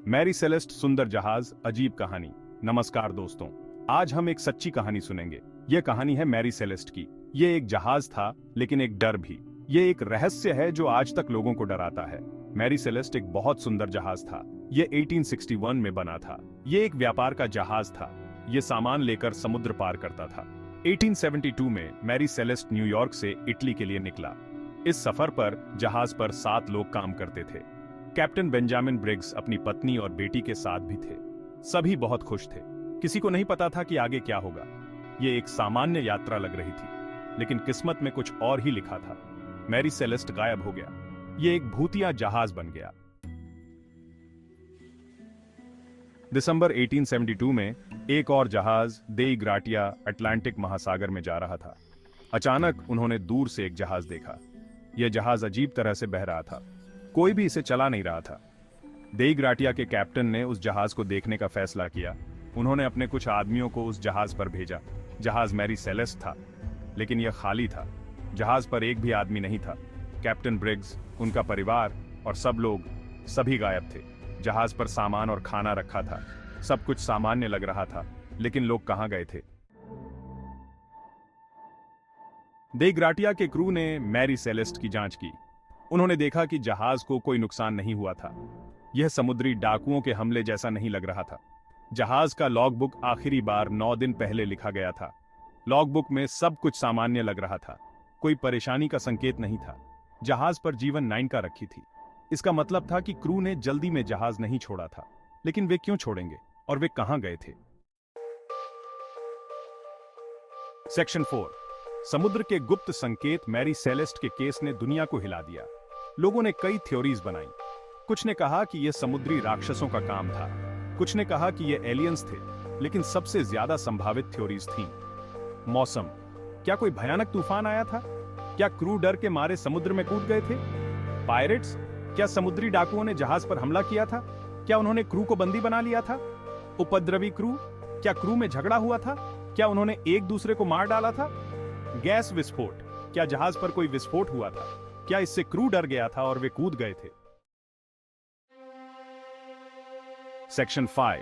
Mary Celeste सुंदर जहाज अजीब कहानी। नमस्कार दोस्तों, आज हम एक सच्ची कहानी सुनेंगे। यह कहानी है मैरी सेलेस्ट की। यह एक जहाज था, लेकिन एक डर भी। यह एक रहस्य है जो आज तक लोगों को डराता है। मैरी सेलेस्ट एक बहुत सुंदर जहाज था। यह 1861 में बना था। यह एक व्यापार का जहाज था। यह सामान लेकर समुद्र पार करता था। 1872 में मैरी सेलेस्ट न्यूयॉर्क से इटली के लिए निकला। इस सफर पर जहाज पर 7 लोग काम करते थे। कैप्टन बेंजामिन ब्रिग्स अपनी पत्नी और बेटी के साथ भी थे। सभी बहुत खुश थे। किसी को नहीं पता था कि आगे क्या होगा। यह एक सामान्य यात्रा लग रही थी, लेकिन किस्मत में कुछ और ही लिखा था। मैरी सेलेस्ट गायब हो गया। यह एक भूतिया जहाज बन गया। दिसंबर 1872 में एक और जहाज देई ग्राटिया अटलांटिक महासागर में जा रहा था। अचानक उन्होंने दूर से एक जहाज देखा। यह जहाज अजीब तरह से बह रहा था। कोई भी इसे चला नहीं रहा था। देई ग्राटिया के कैप्टन ने उस जहाज को देखने का फैसला किया। उन्होंने अपने कुछ आदमियों को उस जहाज पर भेजा। जहाज मैरी सेलेस्ट था, लेकिन यह खाली था। जहाज पर एक भी आदमी नहीं था। कैप्टन ब्रिग्स, उनका परिवार और सब लोग सभी गायब थे। जहाज पर सामान और खाना रखा था। सब कुछ सामान्य लग रहा था, लेकिन लोग कहां गए थे? देई ग्राटिया के क्रू ने मैरी सेलेस्ट की जांच की। उन्होंने देखा कि जहाज को कोई नुकसान नहीं हुआ था। यह समुद्री डाकुओं के हमले जैसा नहीं लग रहा था। जहाज का लॉगबुक आखिरी बार 9 दिन पहले लिखा गया था। लॉगबुक में सब कुछ सामान्य लग रहा था। कोई परेशानी का संकेत नहीं था। जहाज पर जीवन 9 का रखी थी। इसका मतलब था कि क्रू ने जल्दी में जहाज नहीं छोड़ा था। लेकिन वे क्यों छोड़ेंगे और वे कहां गए थे? सेक्शन 4। समुद्र के गुप्त संकेत। मैरी सेलेस्ट के केस ने दुनिया को हिला दिया। लोगों ने कई थ्योरीज बनाई। कुछ ने कहा कि यह समुद्री राक्षसों का काम था। कुछ ने कहा कि यह एलियंस थे। लेकिन सबसे ज्यादा संभावित थ्योरीज थीं। मौसम। क्या कोई भयानक तूफान आया था? क्या क्रू डर के मारे समुद्र में कूद गए थे? पायरेट्स। क्या समुद्री डाकुओं ने जहाज पर हमला किया था? क्या उन्होंने क्रू को बंदी बना लिया था? उपद्रवी क्रू। क्या क्रू में झगड़ा हुआ था? क्या उन्होंने एक दूसरे को मार डाला था? गैस विस्फोट। क्या जहाज पर कोई विस्फोट हुआ था? क्या इससे क्रू डर गया था और वे कूद गए थे? सेक्शन 5।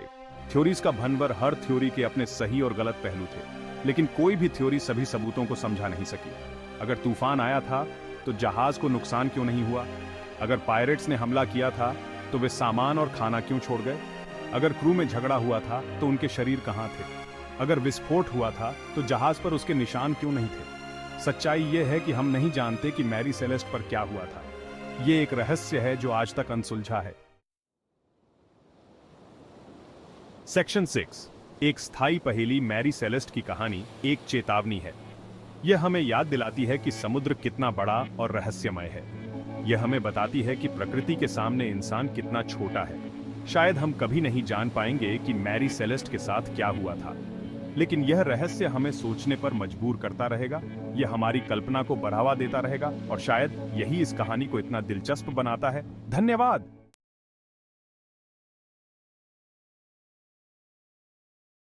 थ्योरीज का भनवर। हर थ्योरी के अपने सही और गलत पहलू थे, लेकिन कोई भी थ्योरी सभी सबूतों को समझा नहीं सकी। अगर तूफान आया था तो जहाज को नुकसान क्यों नहीं हुआ? अगर पायरेट्स ने हमला किया था तो वे सामान और खाना क्यों छोड़ गए? अगर क्रू में झगड़ा हुआ था तो उनके शरीर कहां थे? अगर विस्फोट हुआ था तो जहाज पर उसके निशान क्यों नहीं थे? सच्चाई यह है कि हम नहीं जानते कि मैरी सेलेस्ट पर क्या हुआ था। यह एक रहस्य है जो आज तक अनसुलझा है। सेक्शन 6। एक स्थायी पहेली। मैरी सेलेस्ट की कहानी एक चेतावनी है। यह हमें याद दिलाती है कि समुद्र कितना बड़ा और रहस्यमय है। यह हमें बताती है कि प्रकृति के सामने इंसान कितना छोटा है। शायद हम कभी नहीं जान पाएंगे कि मैरी सेलेस्ट के साथ क्या हुआ था, लेकिन यह रहस्य हमें सोचने पर मजबूर करता रहेगा। यह हमारी कल्पना को बढ़ावा देता रहेगा और शायद यही इस कहानी को इतना दिलचस्प बनाता है। धन्यवाद।